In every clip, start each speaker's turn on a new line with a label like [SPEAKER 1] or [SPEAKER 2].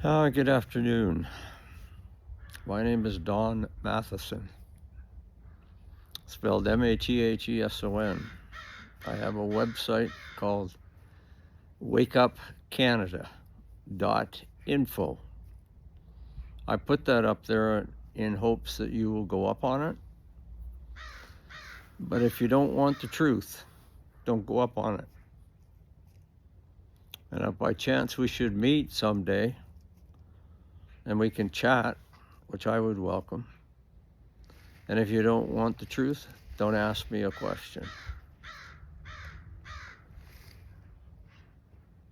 [SPEAKER 1] Good afternoon. My name is Don Matheson, spelled Matheson. I have a website called WakeUpCanada.info. I put that up there in hopes that you will go up on it. But if you don't want the truth, don't go up on it. And if by chance we should meet someday and we can chat, which I would welcome. And if you don't want the truth, don't ask me a question.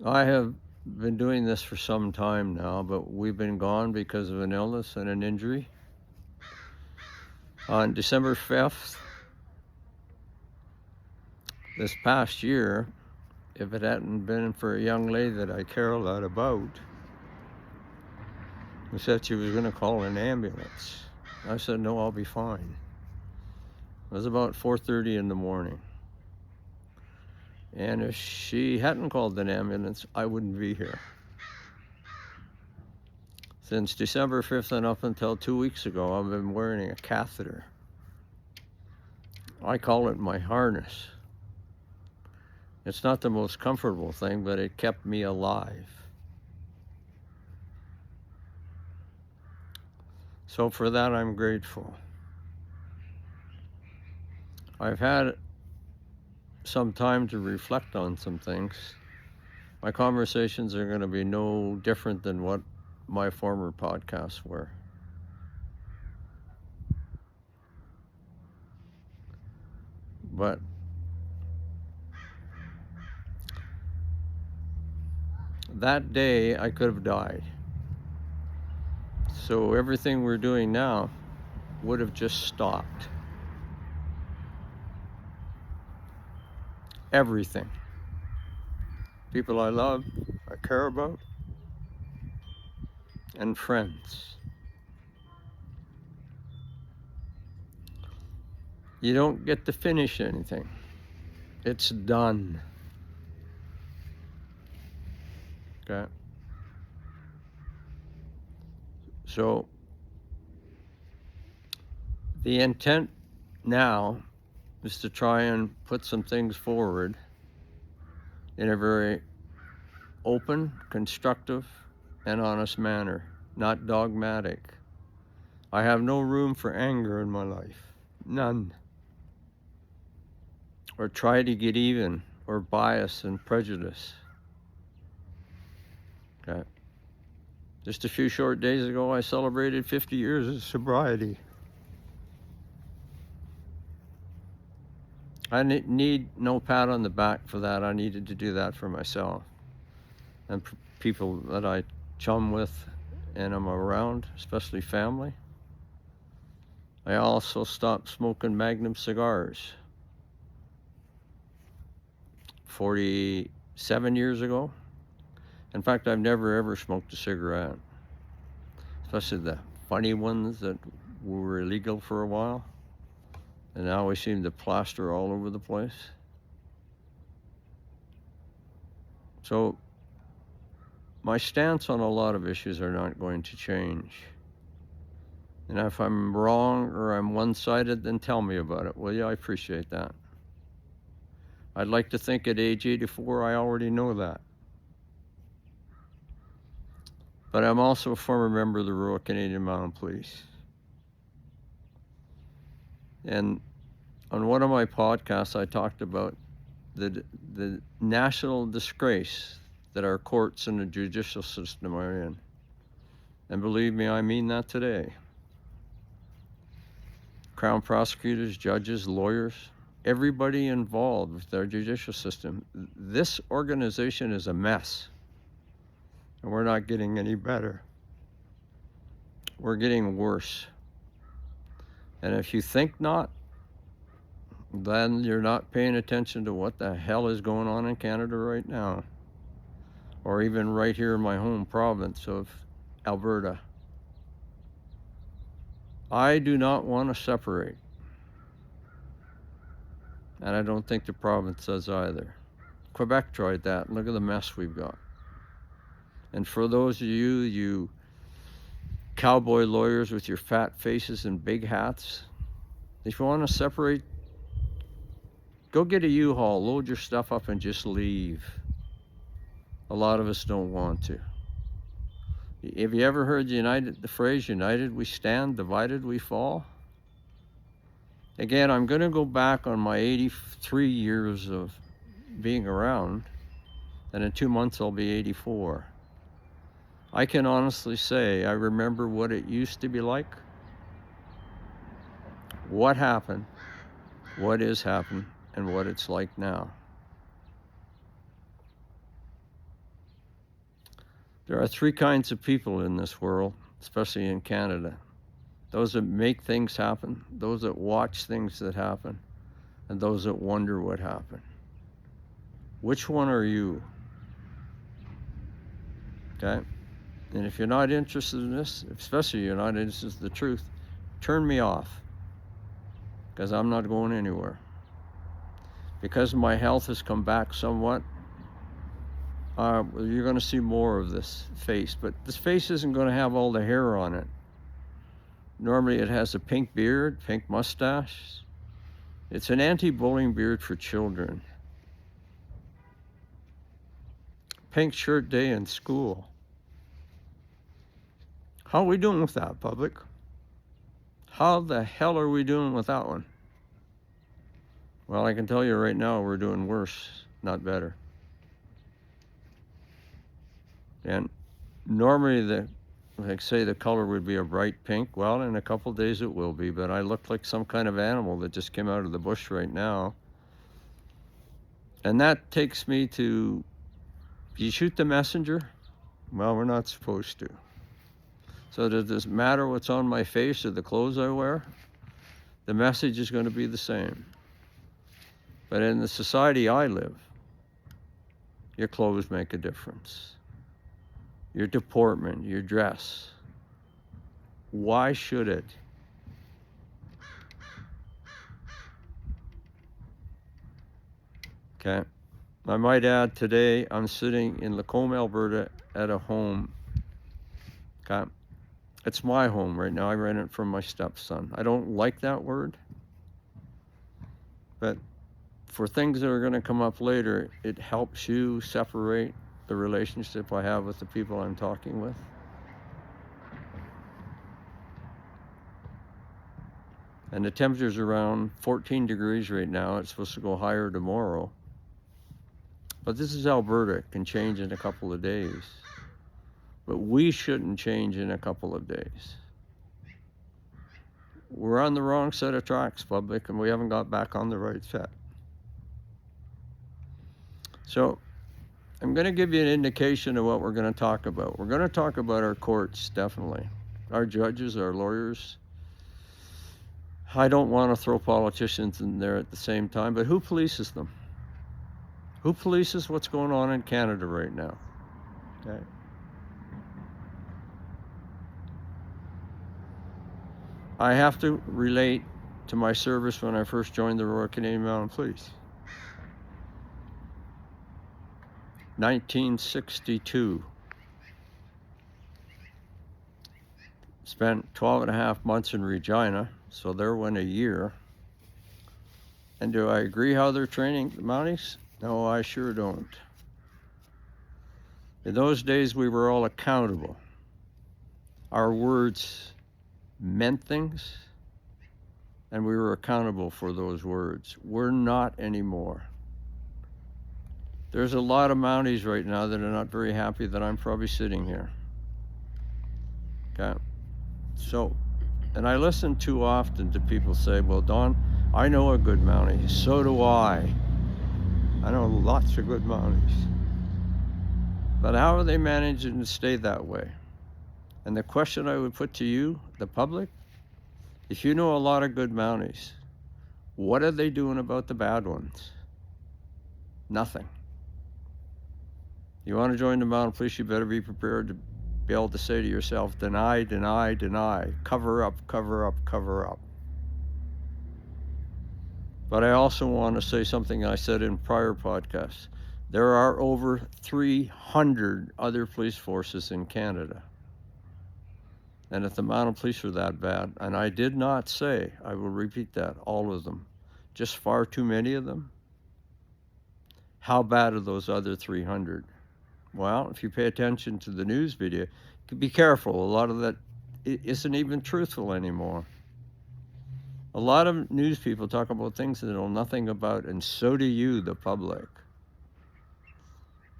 [SPEAKER 1] I have been doing this for some time now, but we've been gone because of an illness and an injury. On December 5th, this past year, if it hadn't been for a young lady that I care a lot about, who said she was going to call an ambulance, I said, no, I'll be fine. It was about 4:30 in the morning. And if she hadn't called an ambulance, I wouldn't be here. Since December 5th and up until 2 weeks ago, I've been wearing a catheter. I call it my harness. It's not the most comfortable thing, but it kept me alive. So for that, I'm grateful. I've had some time to reflect on some things. My conversations are going to be no different than what my former podcasts were. But that day, I could have died. So everything we're doing now would have just stopped. Everything. People I love, I care about, and friends. You don't get to finish anything. It's done. Okay? So the intent now is to try and put some things forward in a very open, constructive, and honest manner, not dogmatic. I have no room for anger in my life. None. Or try to get even, or bias and prejudice. Okay. Just a few short days ago, I celebrated 50 years of sobriety. I need no pat on the back for that. I needed to do that for myself and people that I chum with and I'm around, especially family. I also stopped smoking Magnum cigars 47 years ago. In fact, I've never ever smoked a cigarette, especially the funny ones that were illegal for a while. And now we seem to plaster all over the place. So my stance on a lot of issues are not going to change. And if I'm wrong or I'm one-sided, then tell me about it, will you? I appreciate that. I'd like to think at age 84, I already know that. But I'm also a former member of the Royal Canadian Mounted Police. And on one of my podcasts, I talked about the national disgrace that our courts and the judicial system are in. And believe me, I mean that today. Crown prosecutors, judges, lawyers, everybody involved with our judicial system. This organization is a mess. And we're not getting any better. We're getting worse. And if you think not, then you're not paying attention to what the hell is going on in Canada right now. Or even right here in my home province of Alberta. I do not want to separate. And I don't think the province does either. Quebec tried that. Look at the mess we've got. And for those of you cowboy lawyers with your fat faces and big hats, if you want to separate, go get a U-Haul, load your stuff up, and just leave. A lot of us don't want to. Have you ever heard the phrase, united we stand, divided we fall? Again, I'm going to go back on my 83 years of being around, and in 2 months I'll be 84. I can honestly say I remember what it used to be like, what happened, what is happening, and what it's like now. There are 3 kinds of people in this world, especially in Canada. Those that make things happen, those that watch things that happen, and those that wonder what happened. Which one are you? Okay? And if you're not interested in this, especially you're not interested in the truth, turn me off, because I'm not going anywhere. Because my health has come back somewhat, you're going to see more of this face, but this face isn't going to have all the hair on it. Normally it has a pink beard, pink mustache. It's an anti-bullying beard for children. Pink shirt day in school. How are we doing with that, public? How the hell are we doing with that one? Well, I can tell you right now, we're doing worse, not better. And normally like say the color would be a bright pink. Well, in a couple days it will be, but I look like some kind of animal that just came out of the bush right now. And that takes me to, you shoot the messenger? Well, we're not supposed to. So does it matter what's on my face or the clothes I wear? The message is going to be the same. But in the society I live, your clothes make a difference. Your deportment, your dress. Why should it? Okay. I might add today I'm sitting in Lacombe, Alberta at a home. Okay. It's my home right now. I rent it from my stepson. I don't like that word. But for things that are going to come up later, it helps you separate the relationship I have with the people I'm talking with. And the temperature's around 14 degrees right now. It's supposed to go higher tomorrow. But this is Alberta. It can change in a couple of days. But we shouldn't change in a couple of days. We're on the wrong set of tracks, public, and we haven't got back on the right set. So I'm going to give you an indication of what we're going to talk about. We're going to talk about our courts, definitely. Our judges, our lawyers. I don't want to throw politicians in there at the same time, but who polices them? Who polices what's going on in Canada right now? Okay. I have to relate to my service when I first joined the Royal Canadian Mounted Police. 1962. Spent 12 and a half months in Regina, so there went a year. And do I agree how they're training the Mounties? No, I sure don't. In those days, we were all accountable. Our words meant things, and we were accountable for those words. We're not anymore. There's a lot of Mounties right now that are not very happy that I'm probably sitting here. Okay. So, and I listen too often to people say, well, Don, I know a good Mountie. So do I. I know lots of good Mounties. But how are they managing to stay that way? And the question I would put to you, the public, if you know a lot of good Mounties, what are they doing about the bad ones? Nothing. You want to join the Mounted Police, you better be prepared to be able to say to yourself, deny, deny, deny, cover up, cover up, cover up. But I also want to say something I said in prior podcasts. There are over 300 other police forces in Canada. And if the mounted police are that bad, and I did not say, I will repeat that, all of them, just far too many of them, how bad are those other 300? Well, if you pay attention to the news media, be careful. A lot of that isn't even truthful anymore. A lot of news people talk about things they know nothing about, and so do you, the public.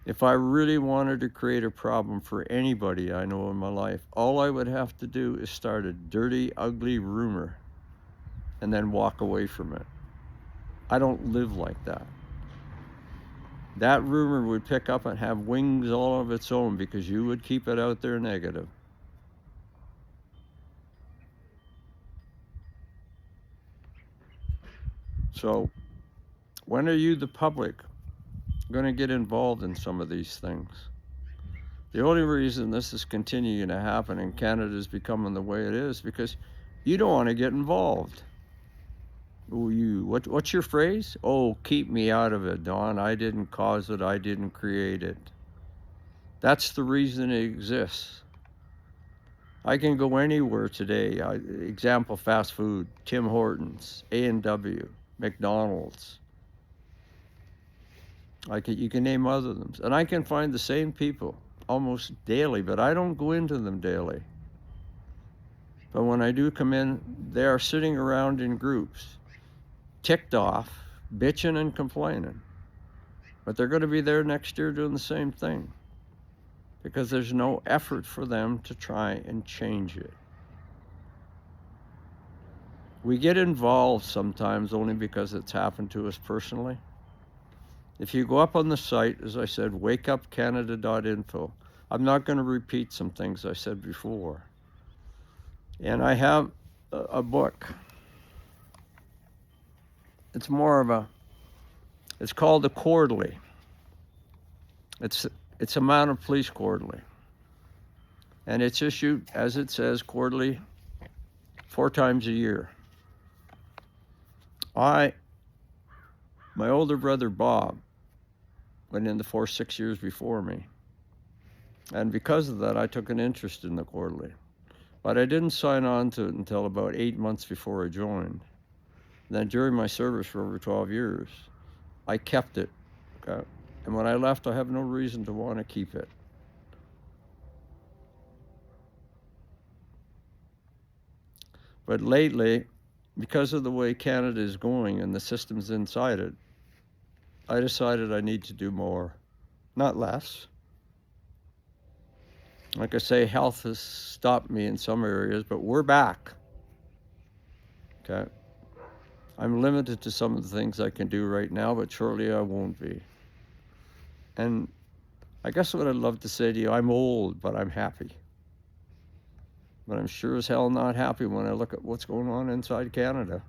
[SPEAKER 1] If I really wanted to create a problem for anybody I know in my life, all I would have to do is start a dirty, ugly rumor and then walk away from it. I don't live like that. That rumor would pick up and have wings all of its own because you would keep it out there negative. So, when are you, the public, going to get involved in some of these things? The only reason this is continuing to happen and Canada is becoming the way it is because you don't want to get involved. What's your phrase? Oh, keep me out of it, Don. I didn't cause it. I didn't create it. That's the reason it exists. I can go anywhere today. Example, fast food, Tim Hortons, A&W, McDonald's. You can name other ones. And I can find the same people almost daily, but I don't go into them daily. But when I do come in, they are sitting around in groups, ticked off, bitching and complaining. But they're going to be there next year doing the same thing because there's no effort for them to try and change it. We get involved sometimes only because it's happened to us personally. If you go up on the site, as I said, WakeUpCanada.info, I'm not going to repeat some things I said before. And I have a book. It's it's called the Quarterly. It's a Mounted Police Quarterly. And it's issued, as it says, quarterly, 4 times a year. My older brother Bob went in the force 6 years before me. And because of that, I took an interest in the Quarterly. But I didn't sign on to it until about 8 months before I joined. And then during my service for over 12 years, I kept it. Okay? And when I left, I have no reason to want to keep it. But lately, because of the way Canada is going and the systems inside it, I decided I need to do more, not less. Like I say, health has stopped me in some areas, but we're back. Okay? I'm limited to some of the things I can do right now, but shortly I won't be. And I guess what I'd love to say to you, I'm old, but I'm happy. But I'm sure as hell not happy when I look at what's going on inside Canada.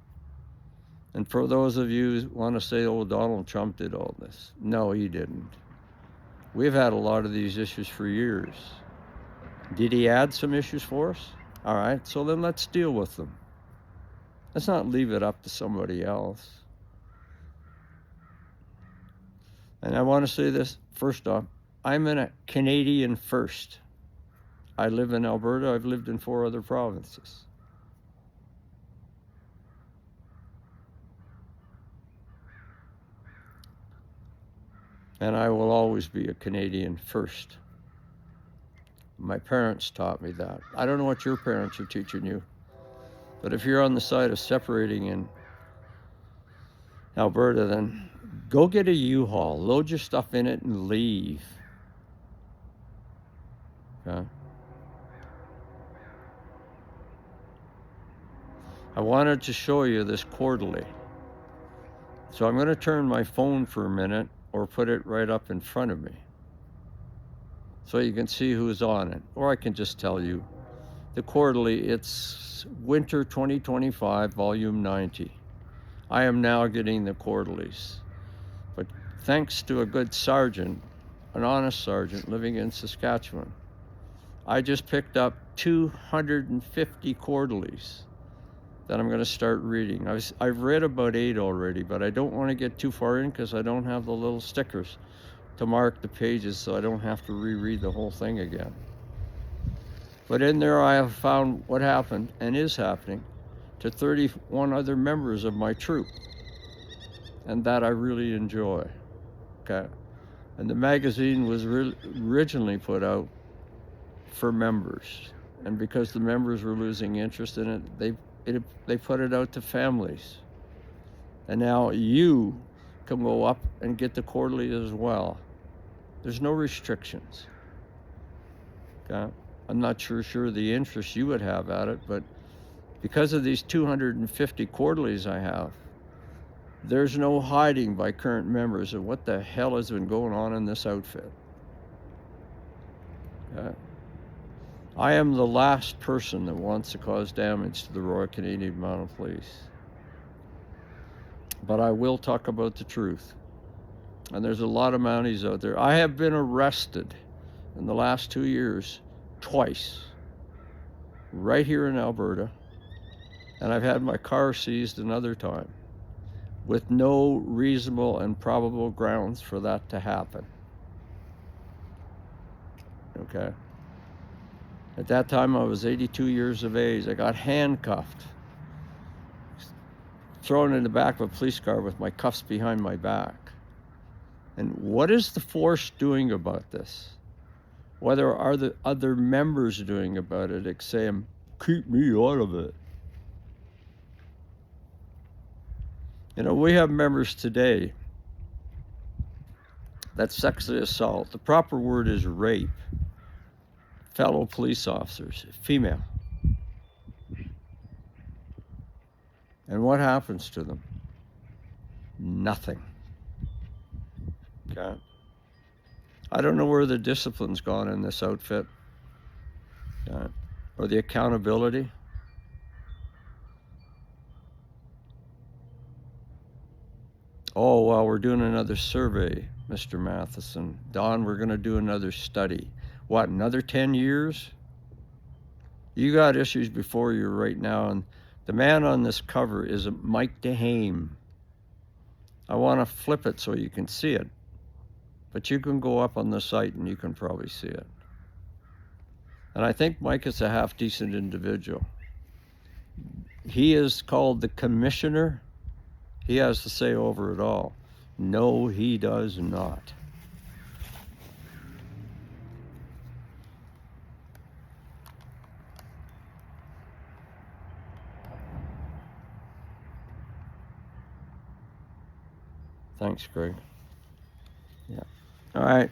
[SPEAKER 1] And for those of you who want to say, oh, Donald Trump did all this. No, he didn't. We've had a lot of these issues for years. Did he add some issues for us? All right, so then let's deal with them. Let's not leave it up to somebody else. And I want to say this, first off, I'm a Canadian first. I live in Alberta. I've lived in 4 other provinces. And I will always be a Canadian first. My parents taught me that. I don't know what your parents are teaching you, but if you're on the side of separating in Alberta, then go get a U-Haul, load your stuff in it, and leave. Okay? I wanted to show you this Quarterly. So I'm going to turn my phone for a minute or put it right up in front of me so you can see who's on it. Or I can just tell you. The Quarterly, it's Winter 2025, Volume 90. I am now getting the Quarterlies. But thanks to a good sergeant, an honest sergeant living in Saskatchewan, I just picked up 250 Quarterlies that I'm going to start reading. I've read about 8 already, but I don't want to get too far in because I don't have the little stickers. to mark the pages so I don't have to reread the whole thing again. But in there I have found what happened and is happening to 31 other members of my troop. And that I really enjoy. Okay. And the magazine was originally put out for members. And because the members were losing interest in it, they put it out to families. And now you can go up and get the quarterly as well. There's no restrictions. Okay? I'm not sure the interest you would have at it, but because of these 250 quarterlies I have, there's no hiding by current members of what the hell has been going on in this outfit. Okay? I am the last person that wants to cause damage to the Royal Canadian Mounted Police. But I will talk about the truth. And there's a lot of Mounties out there. I have been arrested in the last 2 years twice, right here in Alberta. And I've had my car seized another time, with no reasonable and probable grounds for that to happen. Okay? At that time, I was 82 years of age. I got handcuffed, thrown in the back of a police car with my cuffs behind my back. And what is the force doing about this? What are the other members doing about it, except keep me out of it? You know, we have members today that sexually assault. The proper word is rape fellow police officers, female. And what happens to them? Nothing. Okay. I don't know where the discipline's gone in this outfit, or the accountability. Oh, well, we're doing another survey, Mr. Matheson. Don, we're going to do another study. What, another 10 years? You got issues before you right now, and the man on this cover is Mike DeHame. I want to flip it so you can see it, but you can go up on the site and you can probably see it. And I think Mike is a half-decent individual. He is called the commissioner. He has to say over it all. No, he does not. Thanks, Craig. Yeah. All right.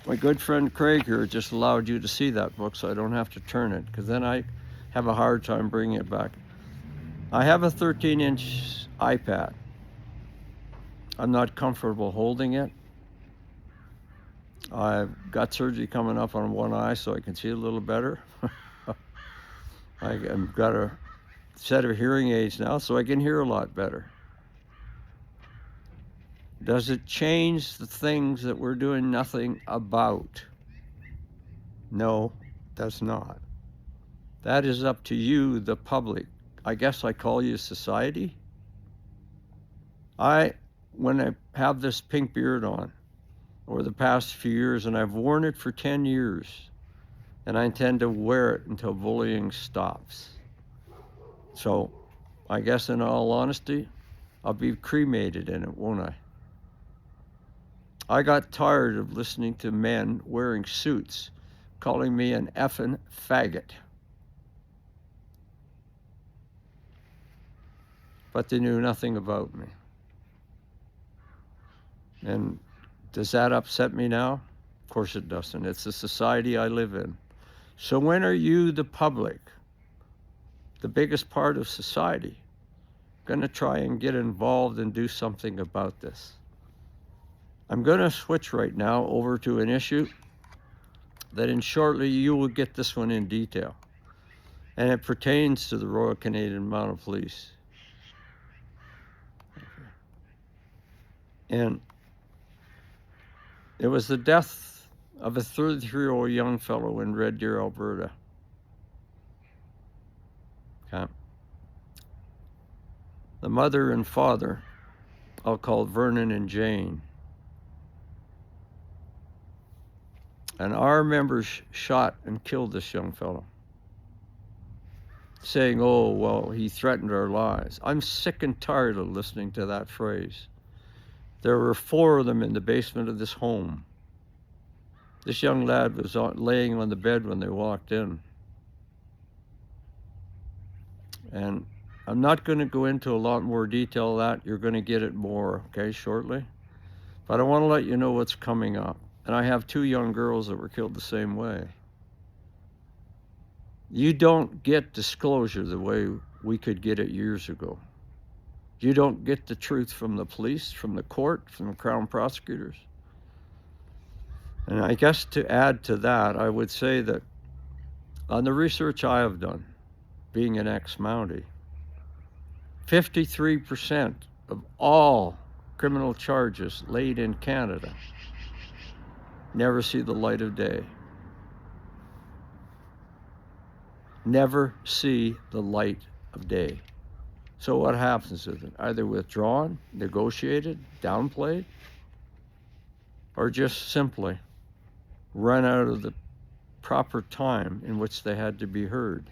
[SPEAKER 1] My good friend Craig here just allowed you to see that book so I don't have to turn it, because then I have a hard time bringing it back. I have a 13-inch iPad. I'm not comfortable holding it. I've got surgery coming up on one eye so I can see a little better. I've got a set of hearing aids now so I can hear a lot better. Does it change the things that we're doing nothing about? No, it does not. That is up to you, the public. I guess I call you society. When I have this pink beard on over the past few years, and I've worn it for 10 years, and I intend to wear it until bullying stops. So I guess in all honesty, I'll be cremated in it, won't I? I got tired of listening to men wearing suits calling me an effing faggot. But they knew nothing about me. And does that upset me now? Of course it doesn't. It's the society I live in. So when are you, the public, the biggest part of society, going to try and get involved and do something about this? I'm going to switch right now over to an issue that in shortly you will get this one in detail. And it pertains to the Royal Canadian Mounted Police. And it was the death of a 33-year-old young fellow in Red Deer, Alberta. Okay. The mother and father, I'll call Vernon and Jane, And our members shot and killed this young fellow, saying, oh, well, he threatened our lives. I'm sick and tired of listening to that phrase. There were 4 of them in the basement of this home. This young lad was laying on the bed when they walked in. And I'm not going to go into a lot more detail of that. You're going to get it more, okay, shortly. But I want to let you know what's coming up. And I have 2 young girls that were killed the same way. You don't get disclosure the way we could get it years ago. You don't get the truth from the police, from the court, from the Crown prosecutors. And I guess to add to that, I would say that on the research I have done, being an ex-Mountie, 53% of all criminal charges laid in Canada never see the light of day. Never see the light of day. So what happens with it? Either withdrawn, negotiated, downplayed, or just simply run out of the proper time in which they had to be heard.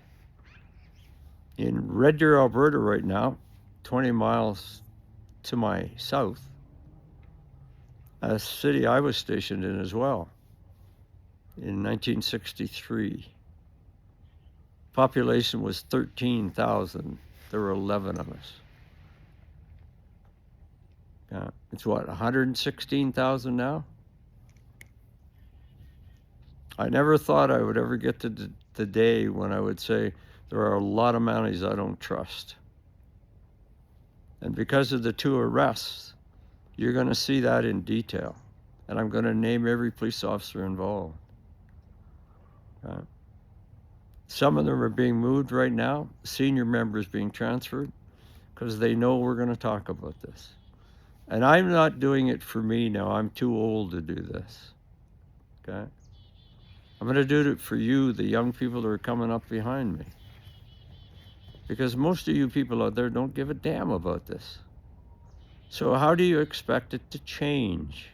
[SPEAKER 1] In Red Deer, Alberta right now, 20 miles to my south, a city I was stationed in as well, in 1963. Population was 13,000. There were 11 of us. It's what, 116,000 now? I never thought I would ever get to the day when I would say there are a lot of Mounties I don't trust. And because of the 2 arrests, you're going to see that in detail. And I'm going to name every police officer involved. Some of them are being moved right now, senior members being transferred, because they know we're going to talk about this. And I'm not doing it for me now. I'm too old to do this. Okay? I'm going to do it for you, the young people that are coming up behind me. Because most of you people out there don't give a damn about this. So how do you expect it to change?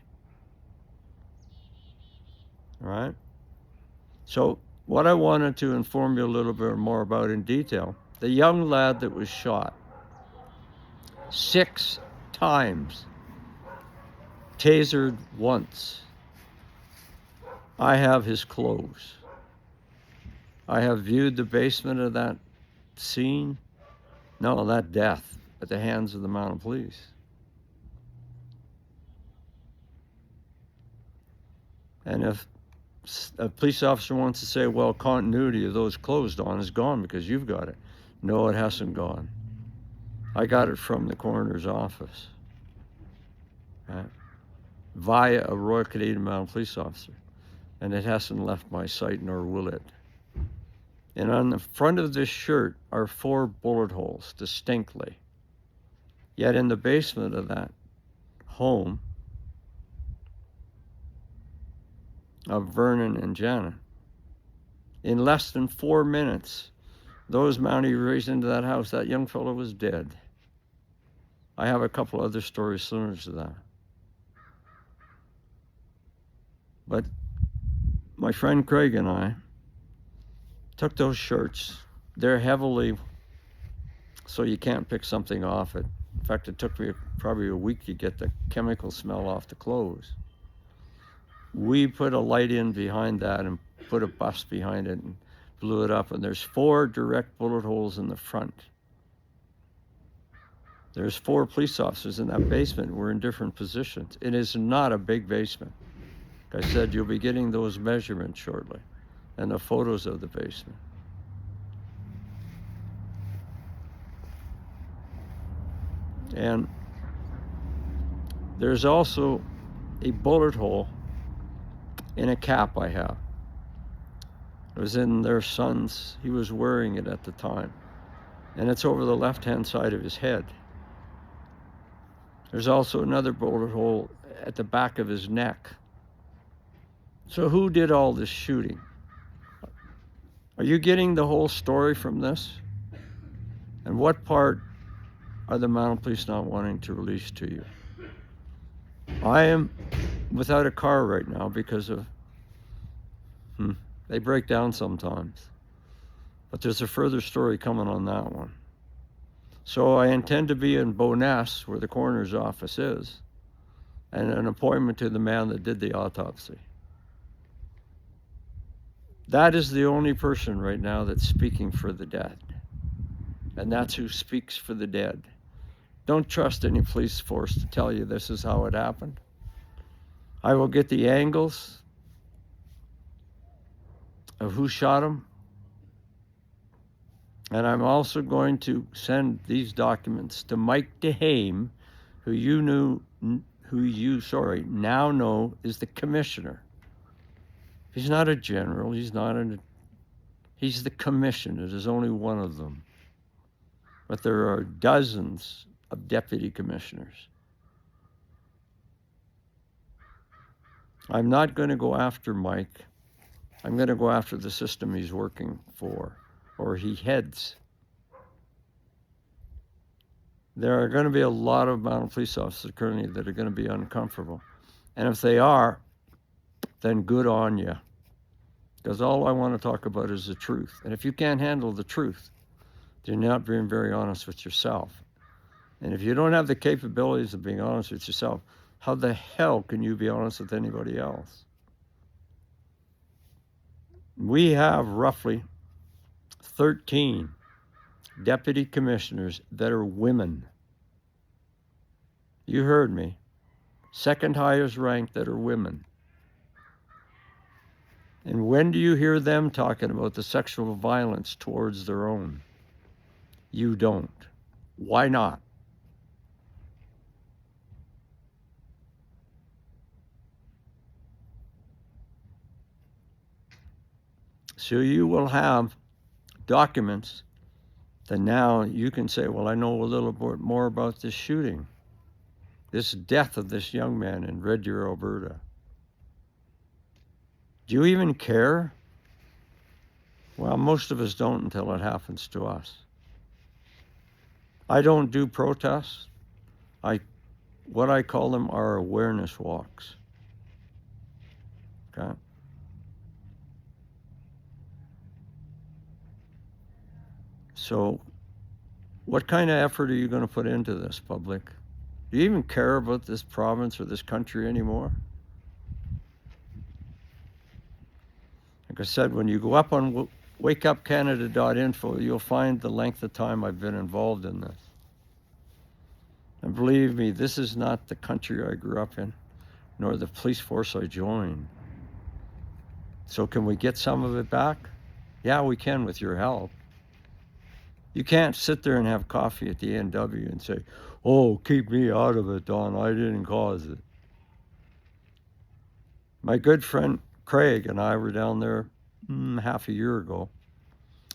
[SPEAKER 1] All right? So what I wanted to inform you a little bit more about in detail, the young lad that was shot 6 times, tasered once. I have his clothes. I have viewed the basement of that scene. No, that death at the hands of the Mounted Police. And if a police officer wants to say, well, continuity of those clothes, Don, is gone because you've got it. No, it hasn't gone. I got it from the coroner's office, right, via a Royal Canadian Mounted Police officer. And it hasn't left my sight, nor will it. And on the front of this shirt are 4 bullet holes, distinctly. Yet in the basement of that home of Vernon and Janet, in less than 4 minutes, those Mounties raced into that house. That young fellow was dead. I have a couple other stories similar to that. But my friend Craig and I took those shirts. They're heavily, so you can't pick something off it. In fact, it took me probably a week to get the chemical smell off the clothes. We put a light in behind that and put a bus behind it and blew it up. And there's 4 direct bullet holes in the front. There's 4 police officers in that basement. We're in different positions. It is not a big basement. Like I said, you'll be getting those measurements shortly and the photos of the basement. And there's also a bullet hole in a cap I have. It was in their son's, he was wearing it at the time. And it's over the left-hand side of his head. There's also another bullet hole at the back of his neck. So who did all this shooting? Are you getting the whole story from this? And what part are the Mounted Police not wanting to release to you? I am without a car right now because of They break down sometimes. But there's a further story coming on that one. So I intend to be in Bowness, where the coroner's office is, and an appointment to the man that did the autopsy. That is the only person right now that's speaking for the dead. And that's who speaks for the dead. Don't trust any police force to tell you this is how it happened. I will get the angles of who shot him. And I'm also going to send these documents to Mike DeHame, who you now know is the commissioner. He's not a general, he's the commissioner. There's only one of them. But there are dozens of deputy commissioners. I'm not going to go after Mike. I'm going to go after the system he's working for, or he heads. There are going to be a lot of mounted police officers currently that are going to be uncomfortable. And if they are, then good on you. Because all I want to talk about is the truth. And if you can't handle the truth, then you're not being very honest with yourself. And if you don't have the capabilities of being honest with yourself, how the hell can you be honest with anybody else? We have roughly 13 deputy commissioners that are women. You heard me. Second highest ranked that are women. And when do you hear them talking about the sexual violence towards their own? You don't. Why not? So you will have documents that now you can say, well, I know a little bit more about this shooting, this death of this young man in Red Deer, Alberta. Do you even care? Well, most of us don't until it happens to us. I don't do protests. What I call them are awareness walks. Okay? So what kind of effort are you going to put into this, public? Do you even care about this province or this country anymore? Like I said, when you go up on WakeUpCanada.info, you'll find the length of time I've been involved in this. And believe me, this is not the country I grew up in, nor the police force I joined. So can we get some of it back? Yeah, we can with your help. You can't sit there and have coffee at the A&W and say, oh, keep me out of it, Don, I didn't cause it. My good friend Craig and I were down there half a year ago.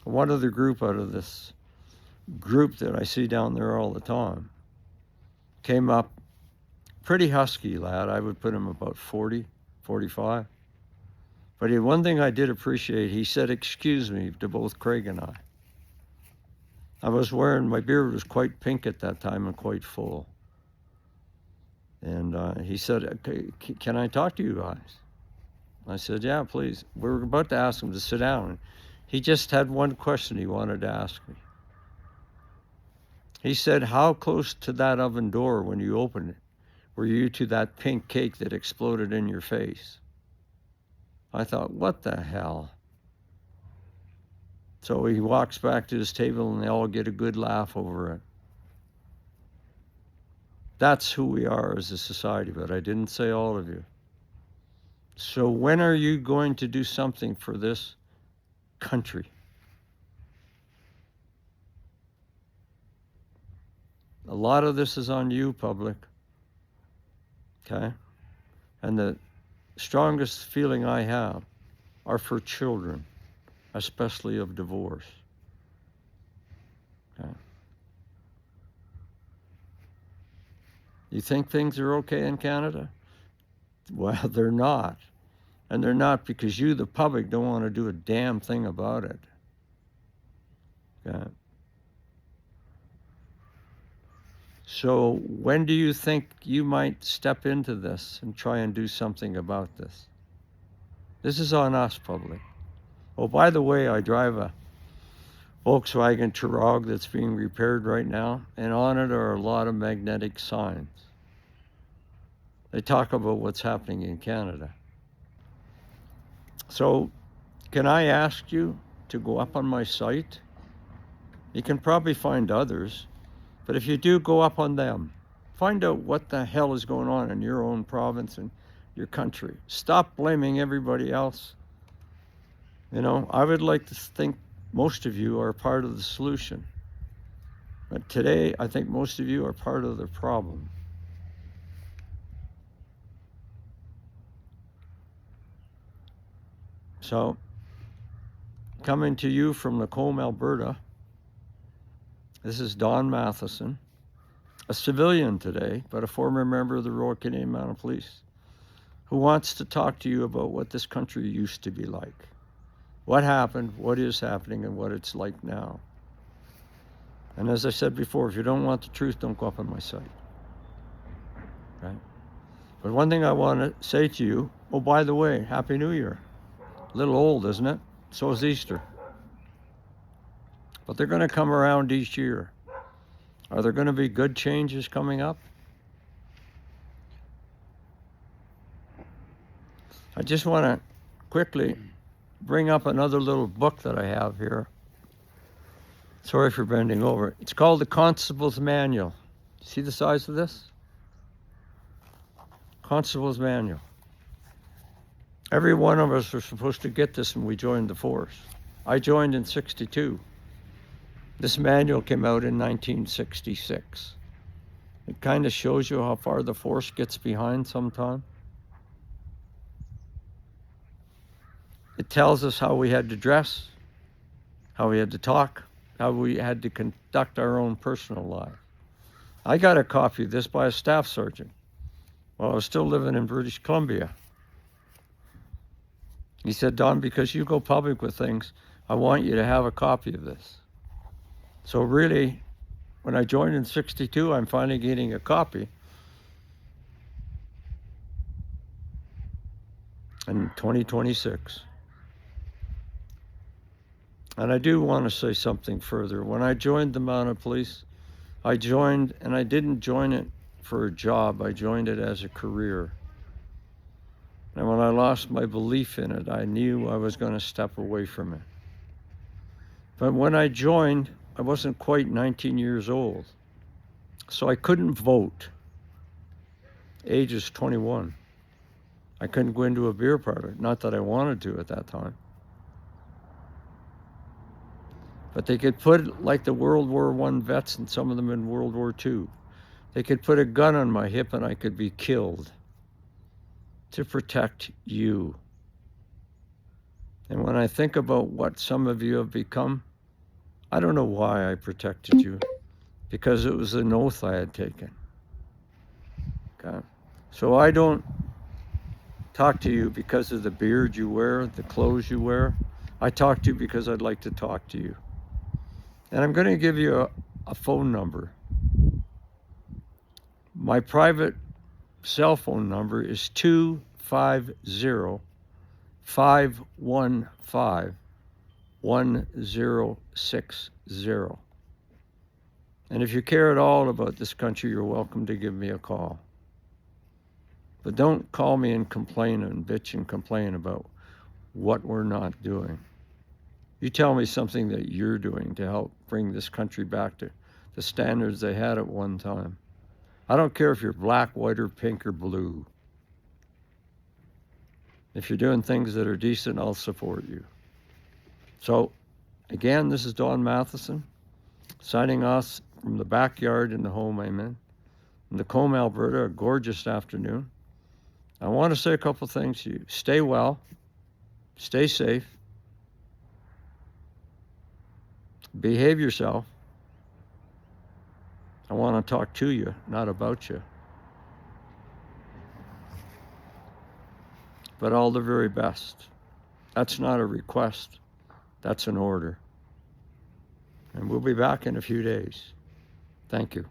[SPEAKER 1] One other group out of this group that I see down there all the time came up, pretty husky lad. I would put him about 40, 45. But one thing I did appreciate, he said, excuse me, to both Craig and I. I was wearing, my beard was quite pink at that time and quite full. And he said, okay, can I talk to you guys? I said, yeah, please. We were about to ask him to sit down. He just had one question he wanted to ask me. He said, how close to that oven door when you opened it were you to that pink cake that exploded in your face? I thought, what the hell? So he walks back to his table and they all get a good laugh over it. That's who we are as a society, but I didn't say all of you. So when are you going to do something for this country? A lot of this is on you, public. Okay? And the strongest feeling I have are for children, especially of divorce. Okay? You think things are okay in Canada? Well, they're not. And they're not because you, the public, don't want to do a damn thing about it. Okay? So when do you think you might step into this and try and do something about this? This is on us, public. Oh, by the way, I drive a Volkswagen Touareg that's being repaired right now, and on it are a lot of magnetic signs. They talk about what's happening in Canada. So, can I ask you to go up on my site? You can probably find others, but if you do, go up on them. Find out what the hell is going on in your own province and your country. Stop blaming everybody else. You know, I would like to think most of you are part of the solution. But today, I think most of you are part of the problem. So, coming to you from Lacombe, Alberta, this is Don Matheson, a civilian today, but a former member of the Royal Canadian Mounted Police, who wants to talk to you about what this country used to be like. What happened, what is happening, and what it's like now. And as I said before, if you don't want the truth, don't go up on my site. Right? But one thing I want to say to you, oh, by the way, Happy New Year. A little old, isn't it? So is Easter. But they're going to come around each year. Are there going to be good changes coming up? I just want to quickly bring up another little book that I have here. Sorry for bending over. It's called the Constable's Manual. See the size of this? Constable's Manual. Every one of us was supposed to get this when we joined the force. I joined in '62. This manual came out in 1966. It kind of shows you how far the force gets behind sometime. It tells us how we had to dress, how we had to talk, how we had to conduct our own personal life. I got a copy of this by a staff sergeant while I was still living in British Columbia. He said, Don, because you go public with things, I want you to have a copy of this. So really, when I joined in '62, I'm finally getting a copy. In 2026. And I do want to say something further. When I joined the Mounted Police, I joined, and I didn't join it for a job, I joined it as a career. And when I lost my belief in it, I knew I was going to step away from it. But when I joined, I wasn't quite 19 years old. So I couldn't vote. Age is 21. I couldn't go into a beer parlor. Not that I wanted to at that time. But they could put, like the World War I vets and some of them in World War II, they could put a gun on my hip and I could be killed to protect you. And when I think about what some of you have become, I don't know why I protected you, because it was an oath I had taken. Okay? So I don't talk to you because of the beard you wear, the clothes you wear. I talk to you because I'd like to talk to you. And I'm going to give you a phone number. My private cell phone number is 250-515-1060. And if you care at all about this country, you're welcome to give me a call. But don't call me and complain and bitch and complain about what we're not doing. You tell me something that you're doing to help bring this country back to the standards they had at one time. I don't care if you're black, white, or pink, or blue. If you're doing things that are decent, I'll support you. So, again, this is Don Matheson, signing off from the backyard in the home I'm in Lacombe, Alberta, a gorgeous afternoon. I want to say a couple things to you. Stay well, stay safe, behave yourself. I want to talk to you, not about you. But all the very best. That's not a request. That's an order. And we'll be back in a few days. Thank you.